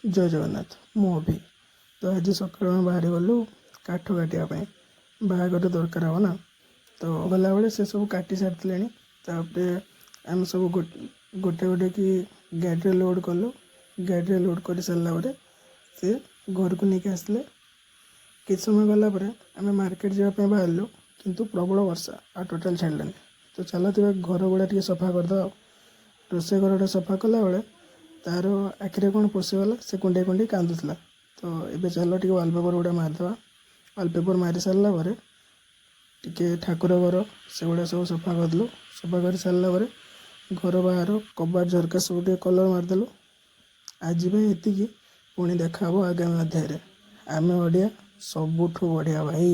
जय जगन्नाथ मु अभी तो आज सकाल में बाहरी गलु काठ काटापी बाहर दरकार हे ना तो गला बेले से सब काटी सारी आम सब गोटे गोटे कि गाड़ी लोड कलु गाड़ी लोड कर सारापर से घर को लेकिन आसले कि समय गलापर आम मार्केट जावाई बाहर किंतु प्रबल वर्षा आ टोटाल छाड़लानी तो चलते घर गुड़ा टे सफा करदे रोसे घर सफा कला बेले तार आखिरे कौन पशिगला से कुंडे कुंडे कांदुला तो ये चल टे वालपेपर गुड़ा मारिदे वालपेपर मारी सारापर टे ठाकुर घर से गुड़ा सब सफा करदेलु सफा कर सारापर घर बाहर कबाट झरका सब टे कलर मारिदेलु आज ये पुणी देखा आगामी अध्याय आम ओडिया सबुठ बढ़िया भाई।